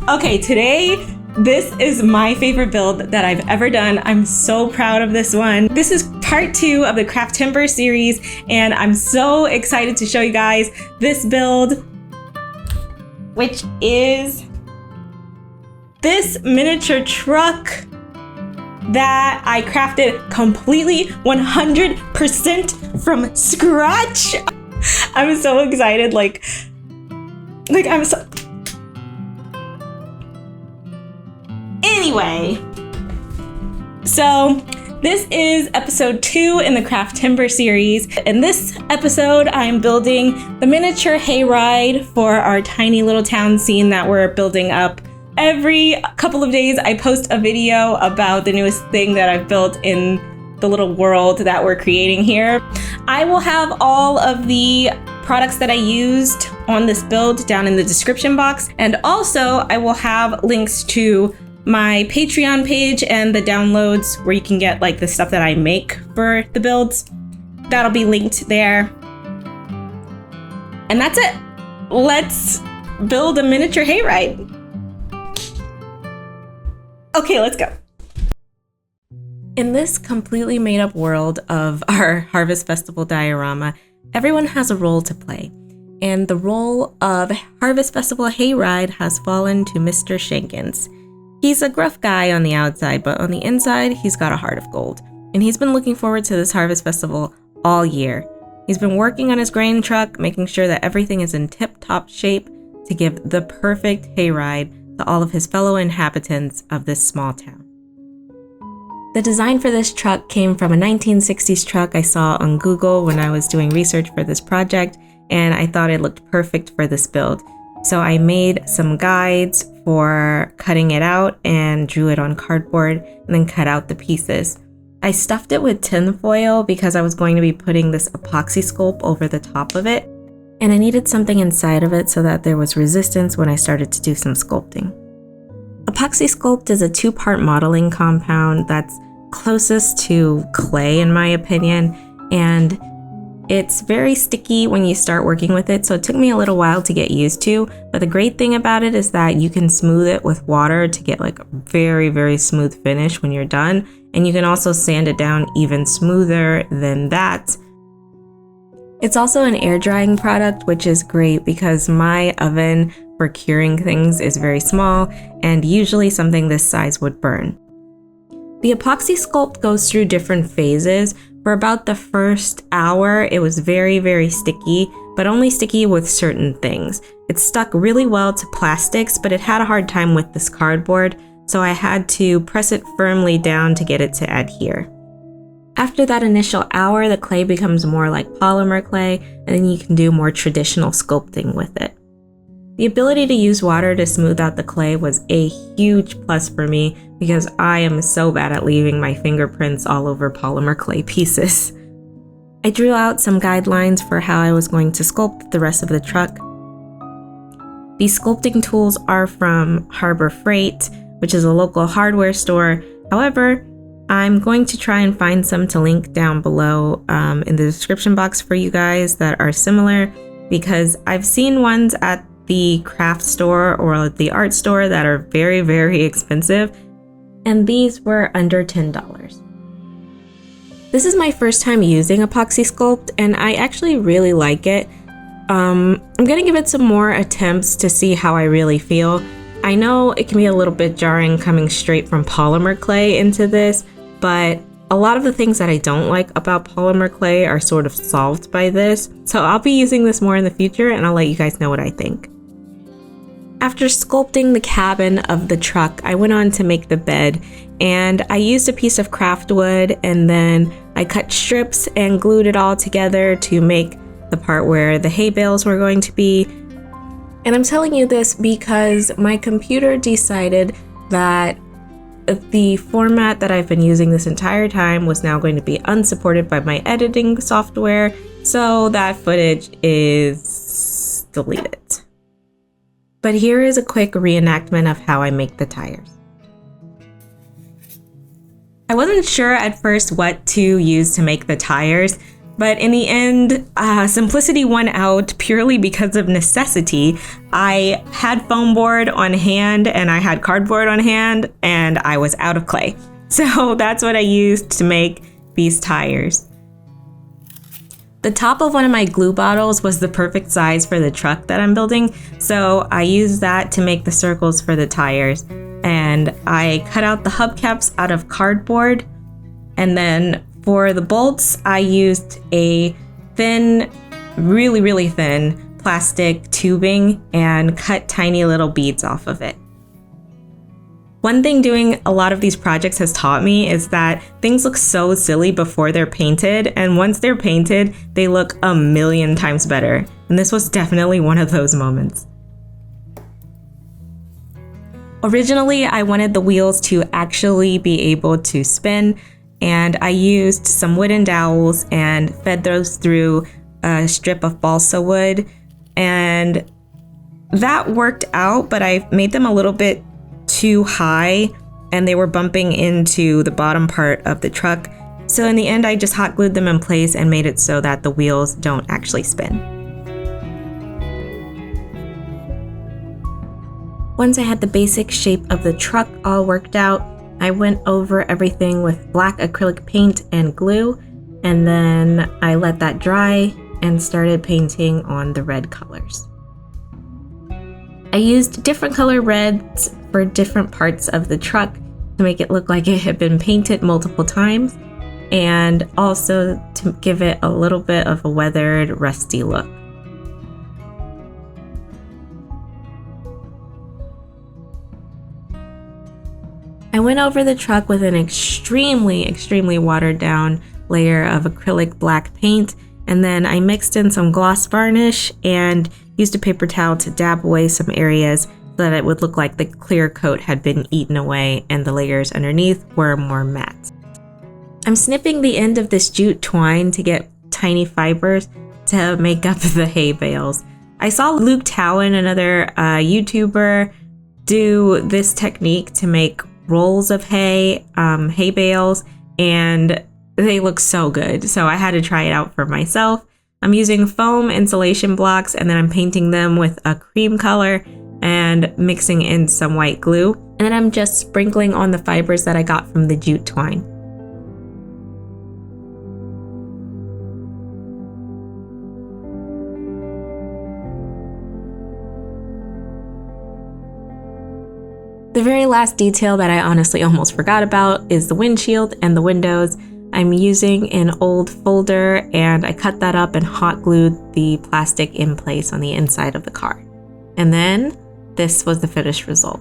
Okay, today, this is my favorite build that I've ever done. I'm so proud of this one. This is part 2 of the Craftember series, and I'm so excited to show you guys this build, which is this miniature truck that I crafted completely 100% from scratch. I'm so excited, like I'm so... Anyway, so this is episode 2 in the Craftember series. In this episode, I'm building the miniature hayride for our tiny little town scene that we're building up. Every couple of days, I post a video about the newest thing that I've built in the little world that we're creating here. I will have all of the products that I used on this build down in the description box. And also, I will have links to my Patreon page and the downloads where you can get like the stuff that I make for the builds. That'll be linked there. And that's it. Let's build a miniature hayride. Okay, let's go. In this completely made up world of our Harvest Festival diorama, everyone has a role to play. And the role of Harvest Festival hayride has fallen to Mr. Shankins. He's a gruff guy on the outside, but on the inside, he's got a heart of gold. And he's been looking forward to this Harvest Festival all year. He's been working on his grain truck, making sure that everything is in tip-top shape to give the perfect hayride to all of his fellow inhabitants of this small town. The design for this truck came from a 1960s truck I saw on Google when I was doing research for this project, and I thought it looked perfect for this build. So I made some guides for cutting it out and drew it on cardboard and then cut out the pieces. I stuffed it with tin foil because I was going to be putting this epoxy sculpt over the top of it, and I needed something inside of it so that there was resistance when I started to do some sculpting. Epoxy Sculpt is a 2-part modeling compound that's closest to clay in my opinion, and it's very sticky when you start working with it, so it took me a little while to get used to, but the great thing about it is that you can smooth it with water to get like a very, very smooth finish when you're done, and you can also sand it down even smoother than that. It's also an air drying product, which is great because my oven for curing things is very small and usually something this size would burn. The Epoxy Sculpt goes through different phases. For about the first hour, it was very, very sticky, but only sticky with certain things. It stuck really well to plastics, but it had a hard time with this cardboard, so I had to press it firmly down to get it to adhere. After that initial hour, the clay becomes more like polymer clay, and then you can do more traditional sculpting with it. The ability to use water to smooth out the clay was a huge plus for me because I am so bad at leaving my fingerprints all over polymer clay pieces. I drew out some guidelines for how I was going to sculpt the rest of the truck. These sculpting tools are from Harbor Freight, which is a local hardware store. However, I'm going to try and find some to link down below in the description box for you guys that are similar, because I've seen ones at the craft store or the art store that are very, very expensive, and these were under $10. This is my first time using Epoxy Sculpt, and I actually really like it. I'm gonna give it some more attempts to see how I really feel. I know it can be a little bit jarring coming straight from polymer clay into this, but a lot of the things that I don't like about polymer clay are sort of solved by this. So I'll be using this more in the future, and I'll let you guys know what I think. After sculpting the cabin of the truck, I went on to make the bed, and I used a piece of craft wood, and then I cut strips and glued it all together to make the part where the hay bales were going to be. And I'm telling you this because my computer decided that the format that I've been using this entire time was now going to be unsupported by my editing software, so that footage is deleted. But here is a quick reenactment of how I make the tires. I wasn't sure at first what to use to make the tires. But in the end, simplicity won out purely because of necessity. I had foam board on hand and I had cardboard on hand and I was out of clay. So that's what I used to make these tires. The top of one of my glue bottles was the perfect size for the truck that I'm building. So I used that to make the circles for the tires. And I cut out the hubcaps out of cardboard. And then for the bolts, I used a thin, really thin plastic tubing and cut tiny little beads off of it. One thing doing a lot of these projects has taught me is that things look so silly before they're painted, and once they're painted, they look a million times better. And this was definitely one of those moments. Originally, I wanted the wheels to actually be able to spin, and I used some wooden dowels and fed those through a strip of balsa wood, and that worked out, but I made them a little bit too high and they were bumping into the bottom part of the truck. So in the end, I just hot glued them in place and made it so that the wheels don't actually spin. Once I had the basic shape of the truck all worked out, I went over everything with black acrylic paint and glue, and then I let that dry and started painting on the red colors. I used different color reds for different parts of the truck to make it look like it had been painted multiple times, and also to give it a little bit of a weathered, rusty look. I went over the truck with an extremely watered down layer of acrylic black paint, and then I mixed in some gloss varnish and used a paper towel to dab away some areas so that it would look like the clear coat had been eaten away and the layers underneath were more matte. I'm snipping the end of this jute twine to get tiny fibers to make up the hay bales. I saw Luke Towan, another YouTuber, do this technique to make rolls of hay bales, and they look so good. So I had to try it out for myself. I'm using foam insulation blocks, and then I'm painting them with a cream color and mixing in some white glue. And then I'm just sprinkling on the fibers that I got from the jute twine. The very last detail that I honestly almost forgot about is the windshield and the windows. I'm using an old folder and I cut that up and hot glued the plastic in place on the inside of the car. And then this was the finished result.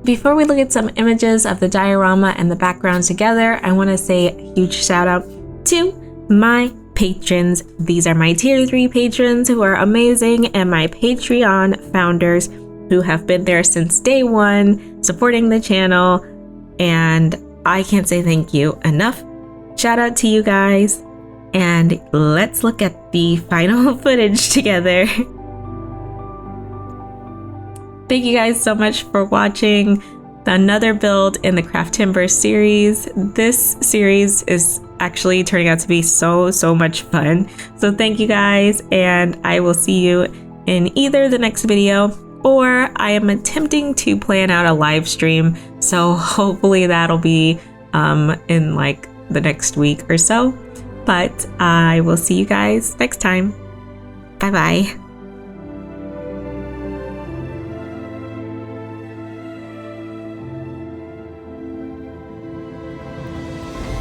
Before we look at some images of the diorama and the background together, I want to say a huge shout out to my patrons. These are my tier 3 patrons who are amazing, and my Patreon founders who have been there since day one, supporting the channel, and I can't say thank you enough. Shout out to you guys, and let's look at the final footage together. Thank you guys so much for watching another build in the Craftember series. This series is actually turning out to be so much fun. So thank you guys, and I will see you in either the next video, or I am attempting to plan out a live stream, so hopefully that'll be in like the next week or so. But I will see you guys next time. Bye bye.